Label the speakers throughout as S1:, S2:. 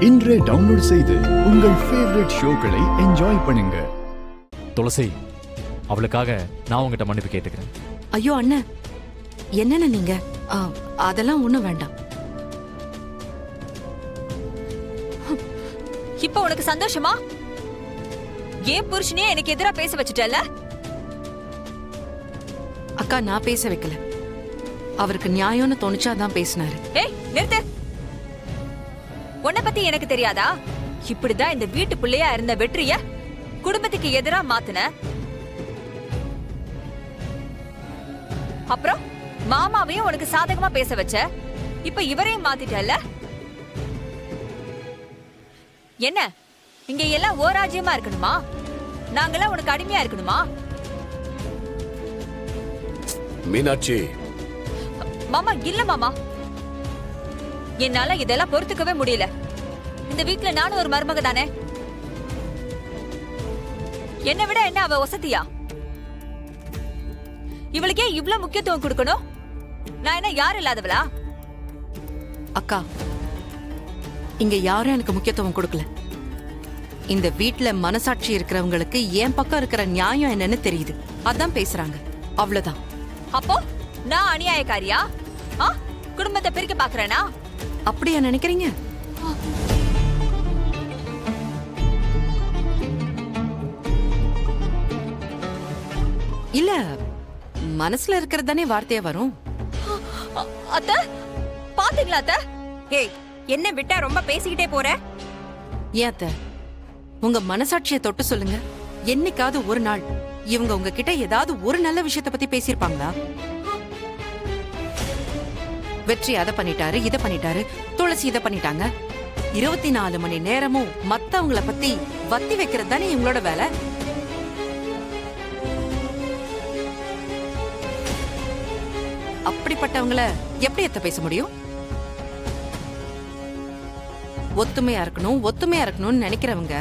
S1: இன்றே டவுன்லோட் செய்து உங்கள் ஃபேவரட் ஷோக்களை என்ஜாய் பண்ணுங்க.
S2: துளசி, அவளுக்காக நான் உங்ககிட்ட மன்னிப்பு கேட்டுக்கிறேன்.
S3: ஐயோ அண்ணன், என்னன்னு நீங்க அதெல்லாம் ஒண்ணும் வேண்டாம்.
S4: இப்ப உனக்கு சந்தோஷமா? ஏன் புருஷனே எனக்கு எதிரா பேச வச்சுட்டல?
S3: அக்கா, நான் பேச வைக்கல. அவருக்கு நியாயம்னு தோணுச்சாதான் பேசினாரு.
S4: ஏய் நிறுத்து. உன்னை பத்தி எனக்கு தெரியாதா? இப்படிதான் இந்த வீட்டு பிள்ளையா இருந்த வெற்றிய குடும்பத்துக்கு எதிரா மாத்துன. அப்புறம் மாமாவையும் உனக்கு சாதகமா பேச வச்ச. இப்ப இவரையும் மாத்திட்டல்ல? என்ன இங்க எல்லாம் ஓராஜ்யமா இருக்கணுமா? நாங்கெல்லாம் உனக்கு அடிமையா இருக்கணுமா?
S5: மீனாட்சி,
S4: மாமா இல்ல மாமா, என்னால இதெல்லாம் பொறுத்துக்கவே முடியல. இந்த வீட்ல நானும் ஒரு மருமக தானே. என்னை விட என்ன அவ வசதியா? இவளுக்கே இவ்வளவு முக்கியத்துவம் கொடுக்கணும்? நான் என்ன யாரும் இல்லாதவளா?
S3: அக்கா, இங்க யாரும் எனக்கு முக்கியத்துவம் கொடுக்கல. இந்த வீட்ல மனசாட்சி இருக்கிறவங்களுக்கு என் பக்கம் இருக்கிற நியாயம் என்னன்னு தெரியுது. அதான் பேசுறாங்க, அவ்வளவுதான்.
S4: அப்போ நான் அநியாயக்காரியா? குடும்பத்தை பிரிக்க பாக்குறேனா?
S3: அப்படியா நினைக்கிறீங்க? இல்ல, மனசுல இருக்கிறதானே வார்த்தையா வரும்.
S4: அத்த பாத்தீங்களா அத்த? ஏய், என்ன விட்டா ரொம்ப பேசிக்கிட்டே போற?
S3: ஏன் அத்த, உங்க மனசாட்சியை தொட்டு சொல்லுங்க. என்னைக்காவது ஒரு நாள் இவங்க உங்ககிட்ட ஏதாவது ஒரு நல்ல விஷயத்த பத்தி பேசியிருப்பாங்களா? வெற்றி அதை பண்ணிட்டாரு, இதை பண்ணிட்டாரு, துளசி இதை பண்ணிட்டாங்க. 24 மணி நேரமும் மத்தவங்கள பத்தி வத்தி வைக்கிறது தானே இவங்களோட வேலை. அப்படிப்பட்டவங்கள எப்படி எத்த பேச முடியும்? ஒத்துமையா இருக்கணும்னு நினைக்கிறவங்க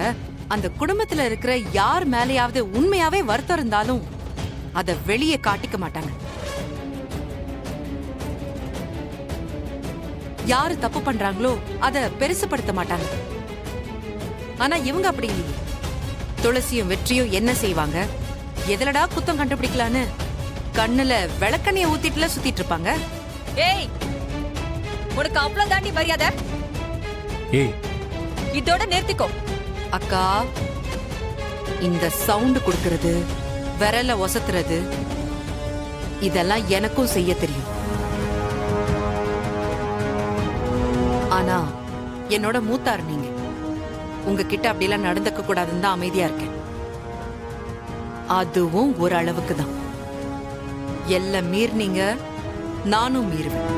S3: அந்த குடும்பத்துல இருக்கிற யார் மேலேயாவது உண்மையாவே வருத்தம் இருந்தாலும் அத வெளியே காட்டிக்க மாட்டாங்க. யாரு தப்பு பண்றாங்களோ அத பெருசுபடுத்த மாட்டாங்க. ஆனா இவங்க அப்படி இல்லையே. துளசியும் வெற்றியும் என்ன செய்வாங்க? எதுலடா குத்தம் கண்டுபிடிக்கலான்னு கண்ணுல விளக்கண்ணைய ஊத்திட்டுல சுத்திட்டு இருப்பாங்க.
S4: ஏய், உனக்கு அவ்வளவு தாண்டி மரியாதை?
S2: ஏய்,
S4: இதோட நிறுத்திக்கோ.
S3: அக்கா, இந்த சவுண்ட் கொடுக்கிறது, விரல ஒசத்துறது, இதெல்லாம் எனக்கும் செய்ய தெரியும். ஆனா என்னோட மூத்தார் நீங்க. உங்ககிட்ட அப்படியெல்லாம் நடந்துக்க கூடாதுன்னு தான் அமைதியா இருக்கேன். அதுவும் ஒரு அளவுக்கு தான். எல்லாம் மீறினீங்க, நானும் மீறுவேன்.